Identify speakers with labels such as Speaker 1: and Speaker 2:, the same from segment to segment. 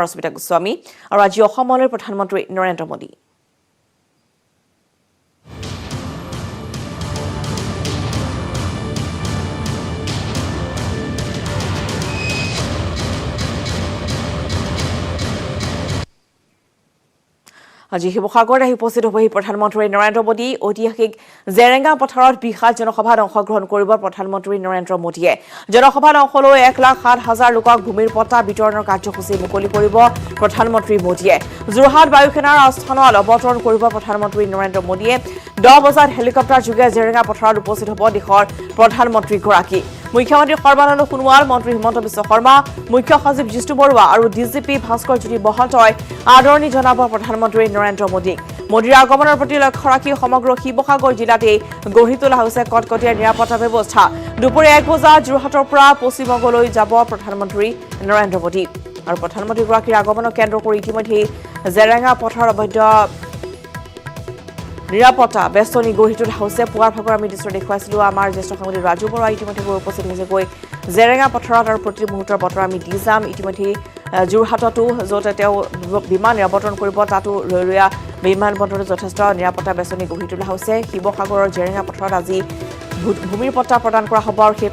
Speaker 1: ৰশ্মিতা গোস্বামী আৰু আজি অসমলৈ প্ৰধানমন্ত্ৰী নৰেন্দ্ৰ মোদী আজি শিৱসাগৰত আহি উপস্থিত হ'বহি প্ৰধানমন্ত্ৰী নৰেন্দ্ৰ মোদী ঐতিহাসিক জেৰেঙ্গা পথাৰত বিশাল জনসভাত অংশগ্ৰহণ কৰিব প্ৰধানমন্ত্ৰী নৰেন্দ্ৰ মোদীয়ে জনসভাত অংশ লৈ 1,07,000 লোকক ভূমিৰ পট্টা বিতৰণৰ কাৰ্যসূচী মুকলি কৰিব প্ৰধানমন্ত্ৰী মোদীয়ে যোৰহাট বায়ু সেনাৰ আস্থানত অৱতৰণ কৰিব প্ৰধানমন্ত্ৰী নৰেন্দ্ৰ মোদীয়ে 10 বজাত হেলিকপ্টাৰ যোগে জেৰেঙ্গা পথাৰত উপস্থিত হ'ব দেশৰ প্ৰধানমন্ত্ৰীগৰাকী মুখ্যমন্ত্ৰী সৰ্বানন্দ সোণোৱাল মন্ত্ৰী হিমন্ত বিশ্ব শৰ্মা মুখ্য সচিব জিষ্ণু বৰুৱা আৰু ডিজিপি ভাস্কৰ জ্যোতি মহন্তই আদৰণি জনাব প্ৰধানমন্ত্ৰী নৰেন্দ্ৰ মোদীক মোদীৰ আগমনৰ প্ৰতি লক্ষ্য ৰাখি সমগ্ৰ শিৱসাগৰ জিলাতে গঢ়ি তোলা হৈছে কটকটীয়া নিৰাপত্তা ব্যৱস্থা দুপৰীয়া 1 বজাত যোৰহাটৰ পৰা পশ্চিমবংগলৈ যাব প্ৰধানমন্ত্ৰী নৰেন্দ্ৰ মোদী আৰু প্ৰধানমন্ত্ৰীগৰাকীৰ আগমনক কেন্দ্ৰ কৰি ইতিমধ্যে জেৰেঙ্গা পথাৰৰ অবৈধ নিৰাপত্তা বেষ্টনী গঢ়ি তোলা হৈছে পুৱাৰ ভাগৰ আমি দৃশ্য দেখুৱাইছিলো আমাৰ জ্যেষ্ঠ সাংবাদিক ৰাজু বৰুৱা ইতিমধ্যে উপস্থিত হৈছে গৈ জেৰেঙ্গা পথাৰত আৰু প্ৰতি মুহূৰ্তৰ বতৰ আমি দি যাম ইতিমধ্যে যোৰহাটতো য'ত তেওঁ বিমান অৱতৰণ কৰিব তাতো ৰৈয়া বিমানবন্দৰত যথেষ্ট নিৰাপত্তা বেষ্টনী গঢ়ি তোলা হৈছে শিৱসাগৰৰ জেৰেঙ্গা পথাৰত আজি ভূমিৰ পট্টা প্ৰদান কৰা হ'ব আৰু সেই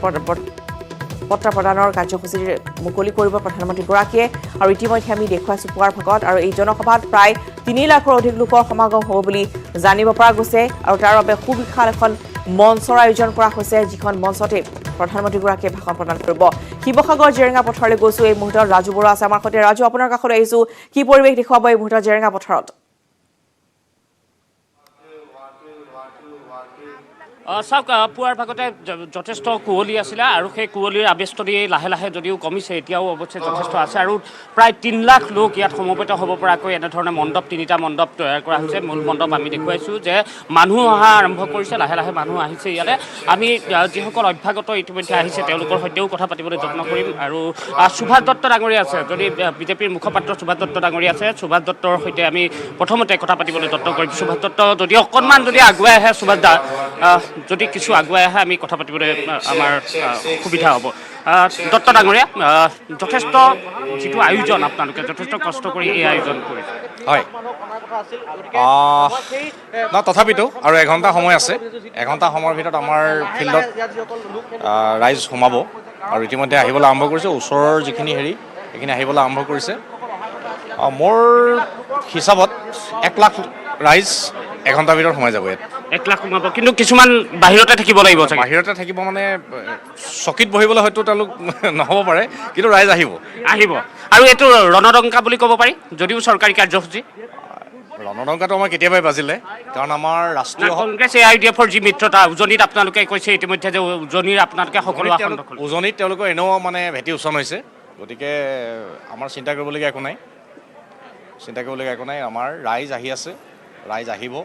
Speaker 1: পট্টা প্ৰদানৰ কাৰ্যসূচী মুকলি কৰিব প্ৰধানমন্ত্ৰীগৰাকীয়ে আৰু ইতিমধ্যে আমি দেখুৱাইছো পুৱাৰ ভাগত আৰু এই জনসভাত প্ৰায় 3 লাখৰ অধিক লোকৰ সমাগম হ'ব বুলি জানিব পৰা গৈছে আৰু তাৰ বাবে সুবিশাল এখন মঞ্চৰ আয়োজন কৰা হৈছে যিখন মঞ্চতে প্ৰধানমন্ত্ৰীগৰাকীয়ে ভাষণ প্ৰদান কৰিব শিৱসাগৰ জেৰেঙ্গা পথাৰলৈ গৈছো এই মুহূৰ্তত ৰাজু বৰুৱা আছে আমাৰ সৈতে ৰাজু আপোনাৰ কাষত আহিছো কি পৰিৱেশ দেখুৱাব এই মুহূৰ্তত জেৰেঙ্গা পথাৰত
Speaker 2: চাওক পুৱাৰ ভাগতে যথেষ্ট কুঁৱলী আছিলে আৰু সেই কুঁৱলীৰ আবেষ্টনী লাহে লাহে যদিও কমিছে এতিয়াও অৱশ্যে যথেষ্ট আছে আৰু প্ৰায় 3 লাখ লোক ইয়াত সমবেত হ'ব পৰাকৈ এনেধৰণে মণ্ডপ 3টা মণ্ডপ তৈয়াৰ কৰা হৈছে মূল মণ্ডপ আমি দেখুৱাইছোঁ যে মানুহ অহা আৰম্ভ কৰিছে লাহে লাহে মানুহ আহিছে ইয়াতে আমি যিসকল অভ্যাগত ইতিমধ্যে আহিছে তেওঁলোকৰ সৈতেও কথা পাতিবলৈ যত্ন কৰিম আৰু সুভাষ দত্ত ডাঙৰীয়া আছে যদি বিজেপিৰ মুখপাত্ৰ সুভাষ দত্ত ডাঙৰীয়া আছে সুভাষ দত্তৰ সৈতে আমি প্ৰথমতে কথা পাতিবলৈ যত্ন কৰিম সুভাষ দত্ত যদি অকণমান যদি আগুৱাই আহে সুভাষ দা যদি কিছু আগুৱাই আহে আমি কথা পাতিবলৈ আমাৰ সুবিধা হ'ব দত্ত ডাঙৰীয়া যথেষ্ট যিটো আয়োজন আপোনালোকে যথেষ্ট কষ্ট কৰি এই আয়োজন কৰিছে
Speaker 3: হয় তথাপিতো আৰু এঘণ্টা সময় আছে এঘণ্টা সময়ৰ ভিতৰত আমাৰ ফিল্ডত ৰাইজ সোমাব আৰু ইতিমধ্যে আহিবলৈ আৰম্ভ কৰিছে ওচৰৰ যিখিনি সেইখিনি আহিবলৈ আৰম্ভ কৰিছে মোৰ হিচাপত 1 লাখ ৰাইজ এঘণ্টাৰ ভিতৰত সোমাই যাব ইয়াত
Speaker 2: 1 লাখ সোমাব কিন্তু কিছুমান বাহিৰতে থাকিব লাগিব
Speaker 3: বাহিৰতে থাকিব মানে চকীত বহিবলৈ হয়তো তেওঁলোক নহ'ব পাৰে কিন্তু ৰাইজ আহিব
Speaker 2: আৰু এইটো ৰণদংকা বুলি ক'ব পাৰি যদিও চৰকাৰী কাৰ্যসূচী
Speaker 3: ৰণদংকাটো আমাৰ কেতিয়াবাই বাজিলে কাৰণ আমাৰ ৰাষ্ট্ৰীয়
Speaker 2: কংগ্ৰেছ AIDFৰ যি মিত্ৰতা উজনিত আপোনালোকে কৈছে ইতিমধ্যে যে উজনিৰ আপোনালোকে সকলো
Speaker 3: উজনিত তেওঁলোকৰ এনেও মানে ভেটি উচন হৈছে গতিকে আমাৰ চিন্তা কৰিবলগীয়া একো নাই আমাৰ ৰাইজ আহি আছে ৰাইজ আহিব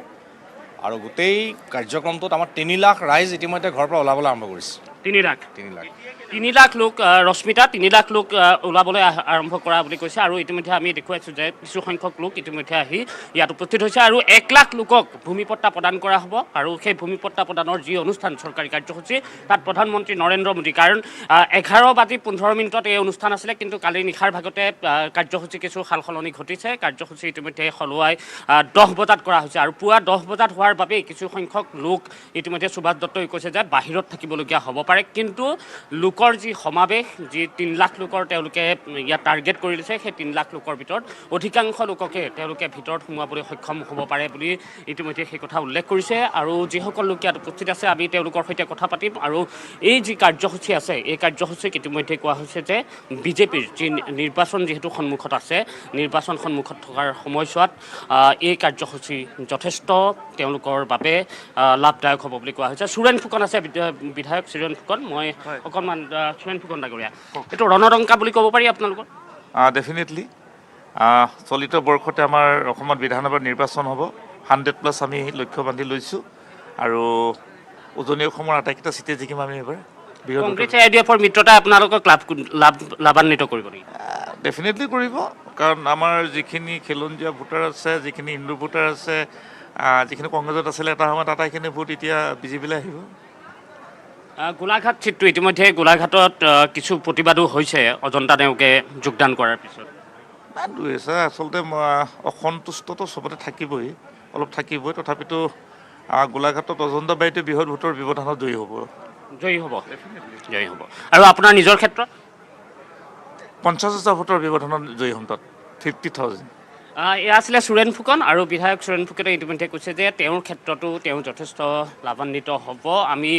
Speaker 3: আৰু গোটেই কাৰ্যক্ৰমটোত আমাৰ 3 লাখ ৰাইজ ইতিমধ্যে ঘৰৰ পৰা ওলাবলৈ আৰম্ভ কৰিছে
Speaker 2: 3 লাখ লোক ৰশ্মিতা 3 লাখ লোক ওলাবলৈ আৰম্ভ কৰা বুলি কৈছে আৰু ইতিমধ্যে আমি দেখুৱাইছোঁ যে কিছু সংখ্যক লোক ইতিমধ্যে আহি ইয়াত উপস্থিত হৈছে আৰু 1 লাখ লোকক ভূমিপট্টা প্ৰদান কৰা হ'ব আৰু সেই ভূমিপট্টা প্ৰদানৰ যি অনুষ্ঠান চৰকাৰী কাৰ্যসূচী তাত প্ৰধানমন্ত্ৰী নৰেন্দ্ৰ মোদী কাৰণ 11:15 এই অনুষ্ঠান আছিলে কিন্তু কালি নিশাৰ ভাগতে কাৰ্যসূচী কিছু সাল সলনি ঘটিছে কাৰ্যসূচী ইতিমধ্যে সলুৱাই 10 বজাত কৰা হৈছে আৰু পুৱা 10 বজাত হোৱাৰ বাবে কিছু সংখ্যক লোক ইতিমধ্যে সুভাষ দত্তই কৈছে যে বাহিৰত থাকিবলগীয়া হ'ব পাৰে কিন্তু লোকৰ যি সমাৱেশ যি 3 লাখ লোকৰ তেওঁলোকে ইয়াত টাৰ্গেট কৰি লৈছে সেই 3 লাখ লোকৰ ভিতৰত অধিকাংশ লোককে তেওঁলোকে ভিতৰত সোমাবলৈ সক্ষম হ'ব পাৰে বুলি ইতিমধ্যে সেই কথা উল্লেখ কৰিছে আৰু যিসকল লোক ইয়াত উপস্থিত আছে আমি তেওঁলোকৰ সৈতে কথা পাতিম আৰু এই যি কাৰ্যসূচী আছে এই কাৰ্যসূচীক ইতিমধ্যে কোৱা হৈছে যে বিজেপিৰ যি নিৰ্বাচন যিহেতু সন্মুখত আছে নিৰ্বাচন সন্মুখত থকাৰ সময়ছোৱাত এই কাৰ্যসূচী যথেষ্ট তেওঁলোকৰ বাবে লাভদায়ক হ'ব বুলি কোৱা হৈছে সুৰেণ ফুকন আছে বিধায়ক সুৰেণ ফুকন মই অকণমান সুৰেণ ফুকন ডাঙৰীয়া এইটো ৰণদংকা বুলি ক'ব পাৰি আপোনালোকৰ
Speaker 4: ডেফিনেটলি চলিত বৰ্ষতে আমাৰ অসমত বিধানসভাৰ নিৰ্বাচন হ'ব 100+ আমি লক্ষ্য বান্ধি লৈছোঁ আৰু উজনি অসমৰ আটাইকেইটা চিটে জিকিম আমি এবাৰ
Speaker 2: কংগ্ৰেছ AIDFৰ মিত্ৰতা আপোনালোকক লাভান্বিত কৰিব নেকি
Speaker 4: ডেফিনেটলি কৰিব কাৰণ আমাৰ যিখিনি খিলঞ্জীয়া ভোটাৰ আছে যিখিনি হিন্দু ভোটাৰ আছে যিখিনি কংগ্ৰেছত আছিলে এটা সময়ত আটাইখিনি ভোট এতিয়া বিজেপিলৈ আহিব
Speaker 2: গোলাঘাট চিটটো ইতিমধ্যে গোলাঘাটত কিছু প্ৰতিবাদো হৈছে অজন্তা নেওগে যোগদান কৰাৰ পিছত
Speaker 4: দুই আছে আচলতে অসন্তুষ্টটো চবতে থাকিবই, অলপ থাকিবই। তথাপিতো গোলাঘাটত অজন্তাবাৰীতে বৃহৎ ভোটৰ ব্যৱধানত জয়ী হ'ব।
Speaker 2: জয়ী হ'ব। আৰু আপোনাৰ নিজৰ ক্ষেত্ৰত
Speaker 4: 50,000 ভোটৰ ব্যৱধানত জয়ী হ'ম তাত, 50,000।
Speaker 2: এয়া আছিলে সুৰেণ ফুকন, আৰু বিধায়ক সুৰেণ ফুকনে ইতিমধ্যে কৈছে যে তেওঁৰ ক্ষেত্ৰতো তেওঁ যথেষ্ট লাভান্বিত হ'ব। আমি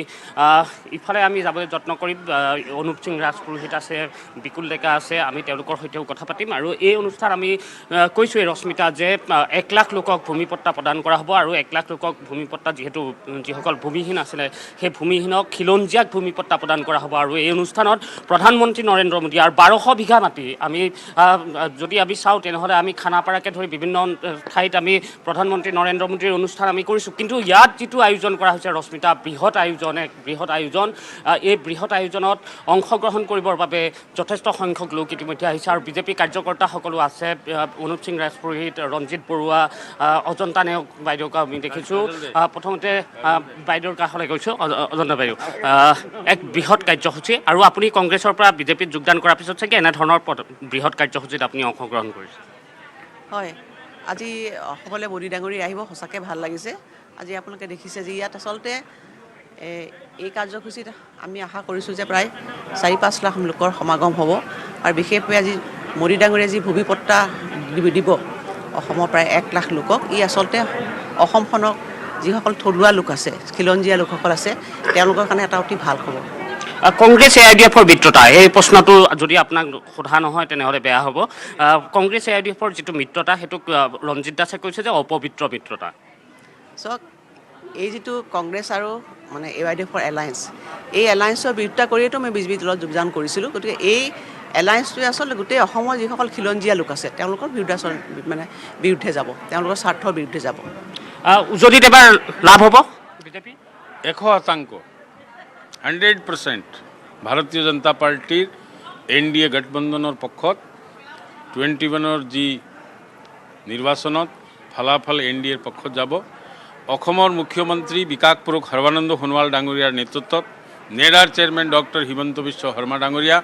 Speaker 2: ইফালে আমি যাবলৈ যত্ন কৰিম। অনুপ সিং ৰাজপুৰোহিত আছে, বিকুল ডেকা আছে, আমি তেওঁলোকৰ সৈতেও কথা পাতিম। আৰু এই অনুষ্ঠান আমি কৈছোঁৱেই ৰশ্মিতা যে 1 লাখ লোকক ভূমিপট্টা প্ৰদান কৰা হ'ব, আৰু 1 লাখ লোকক ভূমিপট্টা যিসকল ভূমিহীন আছিলে সেই ভূমিহীনক খিলঞ্জীয়াক ভূমিপট্টা প্ৰদান কৰা হ'ব। আৰু এই অনুষ্ঠানত প্ৰধানমন্ত্ৰী নৰেন্দ্ৰ মোদী আৰু 1200 বিঘা মাটি আমি যদি আমি চাওঁ তেনেহ'লে আমি খানাপাৰাকে ধৰি বিভিন্ন ঠাইত আমি প্ৰধানমন্ত্ৰী নৰেন্দ্ৰ মোদীৰ অনুষ্ঠান আমি কৰিছোঁ। কিন্তু ইয়াত যিটো আয়োজন কৰা হৈছে ৰশ্মিতা, বৃহৎ আয়োজন, এই বৃহৎ আয়োজনত অংশগ্ৰহণ কৰিবৰ বাবে যথেষ্ট সংখ্যক লোক ইতিমধ্যে আহিছে। আৰু বিজেপি কাৰ্যকৰ্তাসকলো আছে। অনুপ সিং ৰাজপুৰোহিত, ৰঞ্জিত বৰুৱা, অজন্তা নেওগ বাইদেউক আমি দেখিছোঁ। প্ৰথমতে বাইদেউৰ কাষলৈ গৈছোঁ, অজন্তা বাইদেউ। এক বৃহৎ কাৰ্যসূচী, আৰু আপুনি কংগ্ৰেছৰ পৰা বিজেপিত যোগদান কৰাৰ পিছত চাগে এনেধৰণৰ বৃহৎ কাৰ্যসূচীত আপুনি অংশগ্ৰহণ কৰিছে।
Speaker 5: হয়, আজি অসমলৈ মোদী ডাঙৰী আহিব, সঁচাকৈ ভাল লাগিছে। আজি আপোনালোকে দেখিছে যে ইয়াত আচলতে এই কাৰ্যসূচীত আমি আশা কৰিছোঁ যে প্ৰায় 4-5 লাখ লোকৰ সমাগম হ'ব। আৰু বিশেষকৈ আজি মোদী ডাঙৰীয়ে যি ভূমিপট্টা দিব অসমৰ প্ৰায় 1 লাখ লোকক, ই আচলতে অসমখনক যিসকল থলুৱা লোক আছে, খিলঞ্জীয়া লোকসকল আছে, তেওঁলোকৰ কাৰণে এটা অতি ভাল খবৰ।
Speaker 2: কংগ্ৰেছ AIDFৰ মিত্ৰতা, এই প্ৰশ্নটো যদি আপোনাক সোধা নহয় তেনেহ'লে বেয়া হ'ব। কংগ্ৰেছ AIDFৰ যিটো মিত্ৰতা সেইটোক ৰঞ্জিত দাসে কৈছে যে অপবিত্ৰ মিত্ৰতা।
Speaker 5: চাওক, এই যিটো কংগ্ৰেছ আৰু মানে AIDFৰ এলায়েন্স, এই এলায়েন্সৰ বিৰোধিতা কৰিয়েতো মই বিজেপি দলত যোগদান কৰিছিলোঁ। গতিকে এই এলায়েন্সটোৱে আচলতে গোটেই অসমৰ যিসকল খিলঞ্জীয়া লোক আছে তেওঁলোকৰ বিৰুদ্ধে যাব, তেওঁলোকৰ স্বাৰ্থৰ বিৰুদ্ধে যাব।
Speaker 2: উজনিত এবাৰ লাভ হ'ব বিজেপি
Speaker 6: 100%, 100% ভাৰতীয় জনতা পাৰ্টিৰ NDA গঠবন্ধনৰ পক্ষত 21ৰ যি নিৰ্বাচনত ফলাফল NDAৰ পক্ষত যাব। অসমৰ মুখ্যমন্ত্ৰী বিকাশ পুৰুষ সৰ্বানন্দ সোণোৱাল ডাঙৰীয়াৰ নেতৃত্বত, নেডাৰ চেয়াৰমেন ডক্টৰ হিমন্ত বিশ্ব শৰ্মা ডাঙৰীয়া,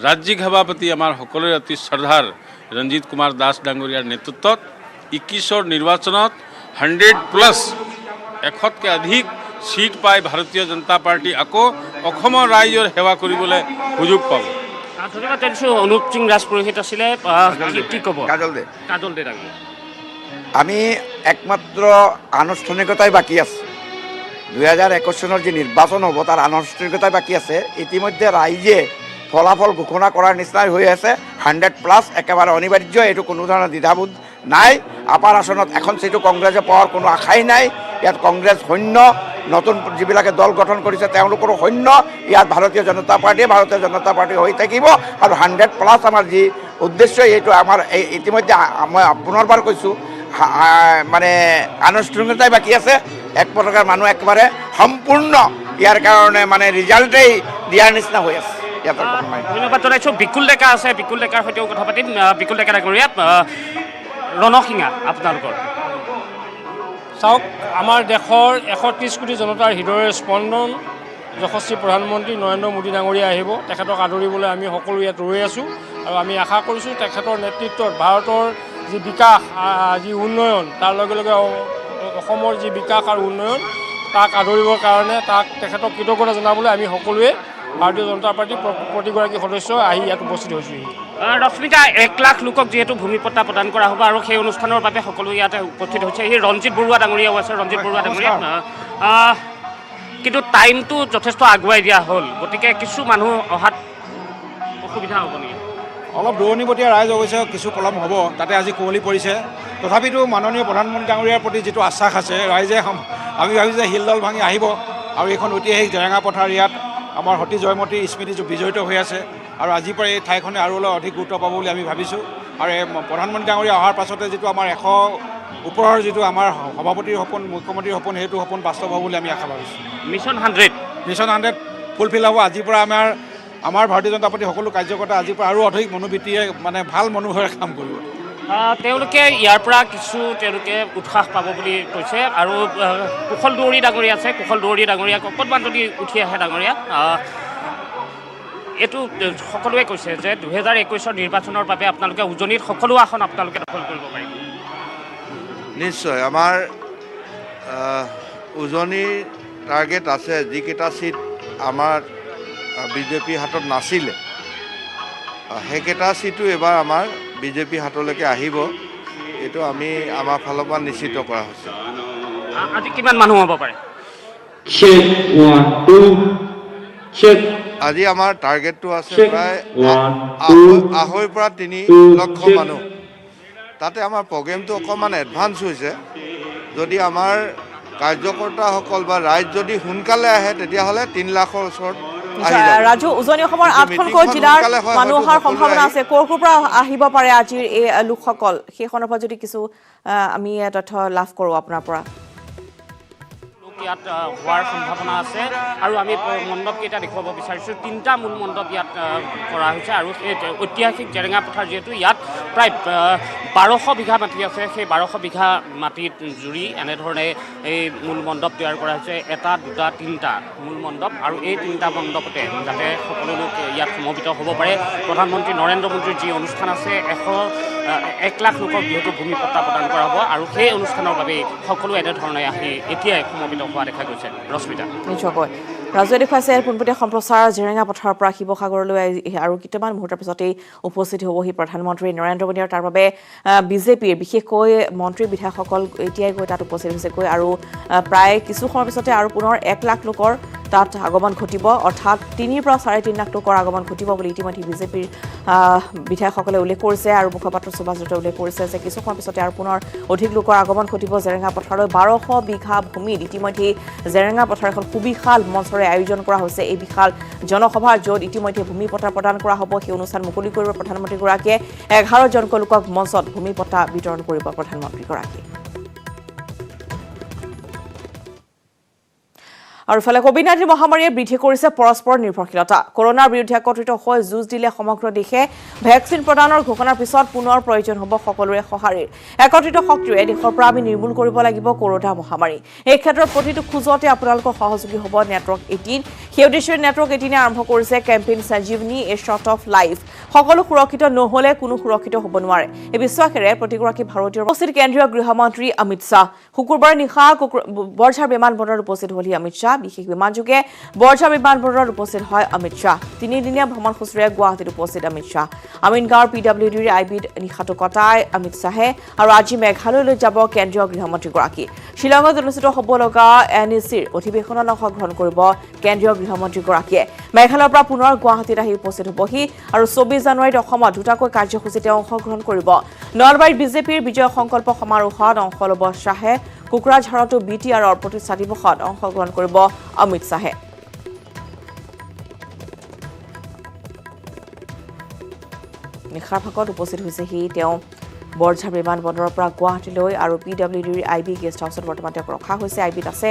Speaker 6: ৰাজ্যিক সভাপতি আমাৰ সকলোৰে অতি শ্ৰদ্ধাৰ ৰঞ্জিত কুমাৰ দাস ডাঙৰীয়াৰ নেতৃত্বত 21ৰ নিৰ্বাচনত 100+ 100তকৈ অধিক সিট পাই ভাৰতীয় জনতা পাৰ্টি আকৌ অসমৰ ৰাইজৰ সেৱা কৰিবলৈ সুযোগ পাব।
Speaker 2: ধন্যবাদ দিছোঁ। অনুপ সিং ৰাজপুৰোহিত আছিলে, কি ক'ব?
Speaker 7: কাজল দে
Speaker 2: ডাঙৰীয়া,
Speaker 7: আমি একমাত্ৰ আনুষ্ঠানিকতাই বাকী আছে। 2021 চনৰ যি নিৰ্বাচন হ'ব তাৰ আনুষ্ঠানিকতাই বাকী আছে। ইতিমধ্যে ৰাইজে ফলাফল ঘোষণা কৰাৰ নিচিনাই হৈ আছে। 100+ একেবাৰে অনিবাৰ্য, এইটো কোনো ধৰণৰ দ্বিধাবোধ নাই। আপাৰ আসনত এখন চিটো কংগ্ৰেছে পোৱাৰ কোনো আশাই নাই। ইয়াত কংগ্ৰেছ শূন্য, নতুন যিবিলাকে দল গঠন কৰিছে তেওঁলোকৰো শূন্য। ইয়াত ভাৰতীয় জনতা পাৰ্টি হৈ থাকিব। আৰু 100+ আমাৰ যি উদ্দেশ্য, এইটো আমাৰ ইতিমধ্যে মই পুনৰবাৰ কৈছোঁ, মানে আনুষ্ঠানিকতাই বাকী আছে। এক প্ৰকাৰ মানুহ একেবাৰে সম্পূৰ্ণ ইয়াৰ কাৰণে মানে ৰিজাল্টেই দিয়াৰ নিচিনা হৈ আছে।
Speaker 2: ধন্যবাদ জনাইছোঁ। বিকুল ডেকা আছে, বিকুল ডেকাৰ সৈতেও কথা পাতিম। বিকুল ডেকা ডাঙৰীয়া, ৰণসিঙা আপোনালোকৰ।
Speaker 8: চাওক, আমাৰ দেশৰ 130 কোটি জনতাৰ হৃদয়ৰ স্পন্দন যশস্বী প্ৰধানমন্ত্ৰী নৰেন্দ্ৰ মোদী ডাঙৰীয়া আহিব। তেখেতক আদৰিবলৈ আমি সকলো ইয়াত ৰৈ আছোঁ, আৰু আমি আশা কৰিছোঁ তেখেতৰ নেতৃত্বত ভাৰতৰ যি বিকাশ, যি উন্নয়ন, তাৰ লগে লগে অসমৰ যি বিকাশ আৰু উন্নয়ন, তাক আদৰিবৰ কাৰণে তেখেতক কৃতজ্ঞতা জনাবলৈ আমি সকলোৱে ভাৰতীয় জনতা পাৰ্টিৰ প্ৰতিগৰাকী সদস্য আহি ইয়াত উপস্থিত হৈছোঁ।
Speaker 2: ৰশ্মিতা, 1 লাখ লোকক যিহেতু ভূমিপট্টা প্ৰদান কৰা হ'ব, আৰু সেই অনুষ্ঠানৰ বাবে সকলো ইয়াতে উপস্থিত হৈছে। সেই ৰঞ্জিত বৰুৱা ডাঙৰীয়াও আছে। ৰঞ্জিত বৰুৱা ডাঙৰীয়া, কিন্তু টাইমটো যথেষ্ট আগুৱাই দিয়া হ'ল, গতিকে কিছু মানুহ অহাত অসুবিধা হ'ব নেকি?
Speaker 9: অলপ দূৰণিবতীয়া ৰাইজ অৱশ্যে কিছু পলম হ'ব, তাতে আজি কুঁৱলী পৰিছে। তথাপিতো মাননীয় প্ৰধানমন্ত্ৰী ডাঙৰীয়াৰ প্ৰতি যিটো আশ্বাস আছে, ৰাইজে আমি ভাবিছোঁ যে শিলডল ভাঙি আহিব, আৰু এইখন ঐতিহাসিক জেৰেঙা পথাৰ, ইয়াত আমাৰ সতী জয়মতীৰ স্মৃতি বিজড়িত হৈ আছে। আৰু আজিৰ পৰা এই ঠাইখনে আৰু অলপ অধিক গুৰুত্ব পাব বুলি আমি ভাবিছোঁ। আৰু এই প্ৰধানমন্ত্ৰী ডাঙৰীয়া অহাৰ পাছতে যিটো আমাৰ 100 ওপৰৰ যিটো আমাৰ সভাপতিৰ সপোন, মুখ্যমন্ত্ৰীৰ সপোন, সেইটো সপোন বাস্তৱ হ'ব বুলি আমি আশা ভাবিছোঁ।
Speaker 2: মিছন 100
Speaker 9: ফুলফিল হ'ব। আজিৰ পৰা আমাৰ ভাৰতীয় জনতা পাৰ্টিৰ সকলো কাৰ্যকৰ্তা আজিৰ পৰা আৰু অধিক মনোবৃত্তিৰে, মানে ভাল মনোভাৱেৰে কাম কৰিব।
Speaker 2: তেওঁলোকে ইয়াৰ পৰা তেওঁলোকে উৎসাহ পাব বুলি কৈছে। আৰু কুশল দুৱৰী ডাঙৰীয়া আছে, কুশল দুৱৰী ডাঙৰীয়াক অকণমান যদি উঠি আহে ডাঙৰীয়া, এইটো সকলোৱে কৈছে যে 2021 নিৰ্বাচনৰ বাবে আপোনালোকে উজনিত সকলো আসন আপোনালোকে দখল কৰিব পাৰিব।
Speaker 10: নিশ্চয় আমাৰ উজনিৰ টাৰ্গেট আছে। যিকেইটা চিট আমাৰ বিজেপি হাতত নাছিলে সেইকেইটা চিটো এবাৰ আমাৰ বিজেপি হাতলৈকে আহিব। এইটো আমি আমাৰ ফালৰ পৰা নিশ্চিত কৰা হৈছে।
Speaker 2: আজি কিমান মানুহ হ'ব পাৰে?
Speaker 10: আজি আমাৰ টাৰ্গেটটো আছে প্ৰায় 2.5 পৰা 3 লক্ষ মানুহ। তাতে আমাৰ প্ৰগ্ৰেমটো অকণমান এডভান্স হৈছে। যদি আমাৰ কাৰ্যকৰ্তাসকল বা ৰাইজ যদি সোনকালে আহে তেতিয়াহ'লে 3 লাখৰ ওচৰত
Speaker 1: ৰাজু, উজনি অসমৰ 8খনকৈ জিলাৰ মানুহ অহাৰ সম্ভাৱনা আছে। ক'ৰ পৰা আহিব পাৰে আজিৰ এই লোকসকল, সেই সন্দৰ্ভত যদি কিছু আমি তথ্য লাভ কৰোঁ আপোনাৰ পৰা।
Speaker 2: ইয়াত হোৱাৰ সম্ভাৱনা আছে আৰু আমি মণ্ডপকেইটা দেখুৱাব বিচাৰিছোঁ। 3টা মূল মণ্ডপ ইয়াত কৰা হৈছে আৰু সেই ঐতিহাসিক জেৰেঙা পথাৰ, যিহেতু ইয়াত প্ৰায় 1200 বিঘা মাটি আছে, সেই 1200 বিঘা মাটিত জুৰি এনেধৰণে এই মূল মণ্ডপ তৈয়াৰ কৰা হৈছে। 1, 2, 3টা মূল মণ্ডপ আৰু এই 3টা মণ্ডপতে যাতে সকলো লোক ইয়াত সমবেত হ'ব পাৰে। প্ৰধানমন্ত্ৰী নৰেন্দ্ৰ মোদীৰ যি অনুষ্ঠান আছে 1 লাখ লোকক যিহেতু ভূমি পট্টা প্ৰদান কৰা হ'ব আৰু সেই অনুষ্ঠানৰ বাবে সকলো এনেধৰণে আহি এতিয়াই সমবেত হোৱা দেখা গৈছে। ৰশ্মিতা,
Speaker 1: নিশ্চয়কৈ ৰাজুৱে দেখুৱাইছে পোনপটীয়া সম্প্ৰচাৰ জেৰেঙা পথাৰৰ পৰা শিৱসাগৰলৈ আৰু কেইটামান মুহূৰ্তৰ পিছতেই উপস্থিত হ'বহি প্ৰধানমন্ত্ৰী নৰেন্দ্ৰ মোদী। আৰু তাৰ বাবে বিজেপিৰ বিশেষকৈ মন্ত্ৰী বিধায়কসকল এতিয়াই গৈ তাত উপস্থিত হৈছেগৈ আৰু প্ৰায় কিছু সময়ৰ পিছতে আৰু পুনৰ 1 লাখ লোকৰ তাত আগমন ঘটিব, অৰ্থাৎ 3 পৰা 3.5 লাখ লোকৰ আগমন ঘটিব বুলি ইতিমধ্যে বিজেপিৰ বিধায়কসকলে উল্লেখ কৰিছে আৰু মুখপাত্ৰ সুভাষ দত্তই উল্লেখ কৰিছে যে কিছু সময়ৰ পিছতে আৰু পুনৰ অধিক লোকৰ আগমন ঘটিব জেৰেঙা পথাৰলৈ। 1200 বিঘা ভূমিত ইতিমধ্যে জেৰেঙা পথাৰ এখন সুবিশাল মঞ্চৰে আয়োজন কৰা হৈছে। এই বিশাল জনসভাৰ য'ত ইতিমধ্যে ভূমি পট্টা প্ৰদান কৰা হ'ব, সেই অনুষ্ঠান মুকলি কৰিব প্ৰধানমন্ত্ৰীগৰাকীয়ে। 11জনকৈ লোকক মঞ্চত ভূমি পট্টা বিতৰণ কৰিব প্ৰধানমন্ত্ৰীগৰাকীয়ে। আৰু ইফালে কোভিড-19 মহামাৰীয়ে বৃদ্ধি কৰিছে পৰস্পৰ নিৰ্ভৰশীলতা। কৰোনাৰ বিৰুদ্ধে একত্ৰিত হৈ যুঁজ দিলে সমগ্ৰ দেশে ভেকচিন প্ৰদানৰ ঘোষণাৰ পিছত পুনৰ প্ৰয়োজন হ'ব সকলোৰে সঁহাৰিৰ। একত্ৰিত শক্তিৰে দেশৰ পৰা আমি নিৰ্মূল কৰিব লাগিব কৰোনা মহামাৰী। এই ক্ষেত্ৰত প্ৰতিটো খোজতে আপোনালোকৰ সহযোগী হ'ব নেটৱৰ্ক 18। সেই উদ্দেশ্যে নেটৱৰ্ক 18 আৰম্ভ কৰিছে campaign Sanjeevani, a shot of life. সকলো সুৰক্ষিত নহ'লে কোনো সুৰক্ষিত হ'ব নোৱাৰে। এই বিশ্বাসেৰে প্ৰতিগৰাকী ভাৰতীয়ৰ উপস্থিত কেন্দ্ৰীয় গৃহমন্ত্ৰী অমিত শ্বাহ। শুকুৰবাৰে নিশা বৰঝাৰ বিমানবন্দৰত উপস্থিত হ'লহি অমিত শ্বাহ। বিশেষ বিমানযোগে বৰঝাৰ বিমানবন্দৰত উপস্থিত হয় অমিত শ্বাহ। 3দিনীয়া ভ্ৰমণসূচীৰে গুৱাহাটীত উপস্থিত অমিত শ্বাহ। আমিনগাঁৱৰ PWDৰ আইবিত নিশাটো কটায় অমিত শ্বাহে আৰু আজি মেঘালয়লৈ যাব কেন্দ্ৰীয় গৃহমন্ত্ৰীগৰাকী। শ্বিলঙত অনুষ্ঠিত হ'ব লগা NECৰ অধিৱেশনত অংশগ্ৰহণ কৰিব কেন্দ্ৰীয় গৃহমন্ত্ৰীগৰাকীয়ে। মেঘালয়ৰ পৰা পুনৰ গুৱাহাটীত আহি উপস্থিত হ'বহি আৰু 24 জানুৱাৰীত অসমত দুটাকৈ কাৰ্যসূচীত অংশগ্ৰহণ কৰিব। নলবাৰীত বিজেপিৰ বিজয় সংকল্প সমাৰোহত অংশ ল'ব শ্বাহে। কোকৰাঝাৰতো BTRৰ প্ৰতিষ্ঠা দিৱসত অংশগ্ৰহণ কৰিব অমিত শ্বাহে। নিশাৰ ভাগত উপস্থিত হৈছেহি তেওঁ বৰঝাৰ বিমানবন্দৰৰ পৰা গুৱাহাটীলৈ আৰু PWDৰ IB গেষ্ট হাউচত বৰ্তমান তেওঁক ৰখা হৈছে। IBত আছে।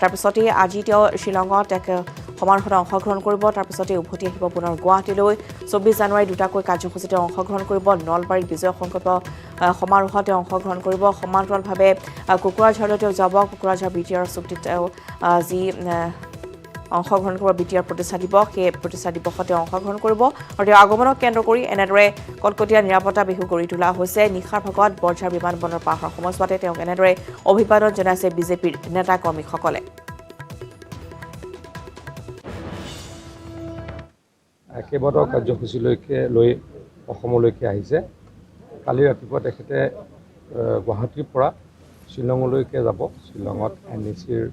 Speaker 1: তাৰপিছতেই আজি তেওঁ শ্বিলঙত এক সমাৰোহত অংশগ্ৰহণ কৰিব। তাৰপিছতে উভতি আহিব পুনৰ গুৱাহাটীলৈ। 24 জানুৱাৰী দুটাকৈ কাৰ্যসূচীতে অংশগ্ৰহণ কৰিব। নলবাৰীত বিজয় সংকল্প সমাৰোহত তেওঁ অংশগ্ৰহণ কৰিব। সমান্তৰালভাৱে কোকৰাঝাৰলৈ তেওঁ যাব। কোকৰাঝাৰ BTR চুক্তিত তেওঁ যি অংশগ্ৰহণ কৰিব BTR প্ৰতিষ্ঠা দিৱস, সেই প্ৰতিষ্ঠা দিৱসত তেওঁ অংশগ্ৰহণ কৰিব আৰু তেওঁ আগমনক কেন্দ্ৰ কৰি এনেদৰে কটকটীয়া নিৰাপত্তা বিহু গঢ়ি তোলা হৈছে। নিশাৰ ভাগত বৰঝাৰ বিমানবন্দৰ পাৰ হোৱাৰ সময়ছোৱাতে তেওঁক এনেদৰে অভিবাদন জনাইছে বিজেপিৰ নেতা কৰ্মীসকলে।
Speaker 11: কেইবাটাও কাৰ্যসূচীলৈকে লৈ অসমলৈকে আহিছে। কালি ৰাতিপুৱা তেখেতে গুৱাহাটীৰ পৰা শ্বিলঙলৈকে যাব। শ্বিলঙত NECৰ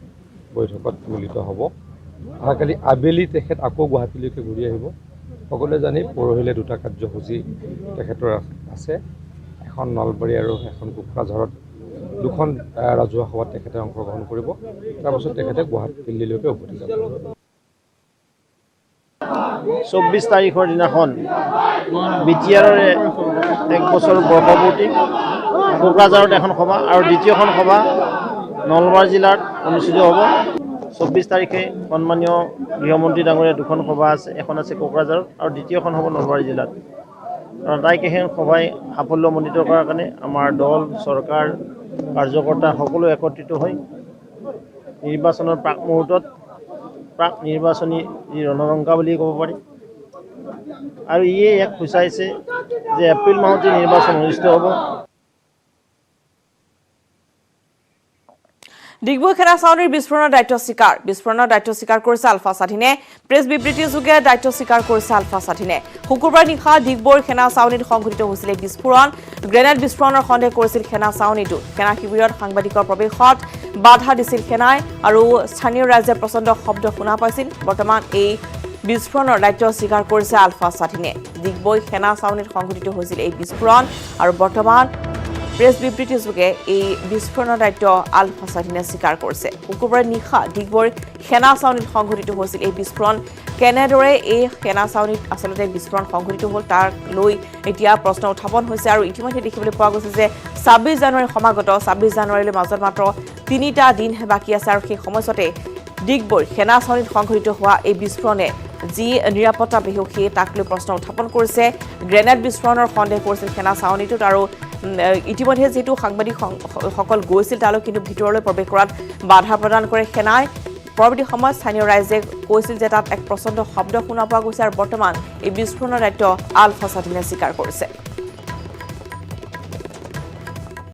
Speaker 11: বৈঠকত মিলিত হ'ব। অহাকালি আবেলি তেখেত আকৌ গুৱাহাটীলৈকে ঘূৰি আহিব। সকলোৱে জানি পৰহিলৈ দুটা কাৰ্যসূচী তেখেতৰ আছে, এখন নলবাৰী আৰু এখন কোকৰাঝাৰত দুখন ৰাজহুৱা সভাত তেখেতে অংশগ্ৰহণ কৰিব। তাৰপাছত তেখেতে দিল্লীলৈকে উভতি যাব।
Speaker 12: 24 তাৰিখৰ দিনাখন BTRৰ 1 বছৰ বৰ্ষপূৰ্তি কোকৰাঝাৰত এখন সভা আৰু দ্বিতীয়খন সভা নলবাৰী জিলাত অনুষ্ঠিত হ'ব। 24 তাৰিখে সন্মানীয় গৃহমন্ত্ৰী ডাঙৰীয়া দুখন সভা আছে, এখন আছে কোকৰাঝাৰত আৰু দ্বিতীয়খন হ'ব নলবাৰী জিলাত। আৰু আটাইকেইখন সভাই সাফল্যমণ্ডিত কৰাৰ কাৰণে আমাৰ দল, চৰকাৰ, কাৰ্যকৰ্তা সকলো একত্ৰিত হৈ নিৰ্বাচনৰ প্ৰাক মুহূৰ্তত প্ৰাক নিৰ্বাচনী যি ৰণৰংকা বুলি ক'ব পাৰি, আৰু ইয়ে ইয়াক সূচাইছে যে এপ্ৰিল মাহতে নিৰ্বাচন অনুষ্ঠিত হ'ব।
Speaker 1: ডিগবৈ সেনা চাউনিৰ বিস্ফোৰণৰ দায়িত্ব স্বীকাৰ কৰিছে আলফা স্বাধীনে। প্ৰেছ বিবৃতিযোগে দায়িত্ব স্বীকাৰ কৰিছে আলফা স্বাধীনে। শুকুৰবাৰ নিশা ডিগবৈৰ সেনা চাউনিত সংঘটিত হৈছিল বিস্ফোৰণ। গ্ৰেনেড বিস্ফোৰণৰ সন্দেহ কৰিছিল সেনা চাউনিটো। সেনা শিবিৰত সাংবাদিকৰ প্ৰৱেশত বাধা দিছিল সেনাই আৰু স্থানীয় ৰাইজে প্ৰচণ্ড শব্দ শুনা পাইছিল। বৰ্তমান এই বিস্ফোৰণৰ দায়িত্ব স্বীকাৰ কৰিছে আলফা স্বাধীনে। ডিগবৈ সেনা চাউনিত সংঘটিত হৈছিল এই বিস্ফোৰণ আৰু বৰ্তমান প্ৰেছ বিবৃতিযোগে এই বিস্ফোৰণৰ দায়িত্ব আলফা স্বাধীনে স্বীকাৰ কৰিছে। শুকুৰবাৰে নিশা ডিগবৈৰ সেনা চাউনিত সংঘটিত হৈছিল এই বিস্ফোৰণ। কেনেদৰে এই সেনা চাউনিত আচলতে বিস্ফোৰণ সংঘটিত হ'ল তাক লৈ এতিয়া প্ৰশ্ন উত্থাপন হৈছে আৰু ইতিমধ্যে দেখিবলৈ পোৱা গৈছে যে ২৬ জানুৱাৰী সমাগত। ২৬ জানুৱাৰীলৈ মাজত মাত্ৰ ৩টা দিনহে বাকী আছে আৰু সেই সময়ছোৱাতে ডিগবৈৰ সেনা চাউনিত সংঘটিত হোৱা এই বিস্ফোৰণে যি নিৰাপত্তা বিহুষীয়ে তাক লৈ প্ৰশ্ন উত্থাপন কৰিছে। গ্ৰেনেড বিস্ফোৰণৰ সন্দেহ কৰিছিল সেনা চাউনিটোত আৰু ইতিমধ্যে যিহেতু সাংবাদিকসকল গৈছিল তালৈ কিন্তু ভিতৰলৈ প্ৰৱেশ কৰাত বাধা প্ৰদান কৰে সেনাই। পৰৱৰ্তী সময়ত স্থানীয় ৰাইজে কৈছিল যে তাত এক প্ৰচণ্ড শব্দ শুনা পোৱা গৈছে আৰু বৰ্তমান এই বিস্ফোৰণৰ দায়িত্ব আলফা স্বাধীনে স্বীকাৰ কৰিছে।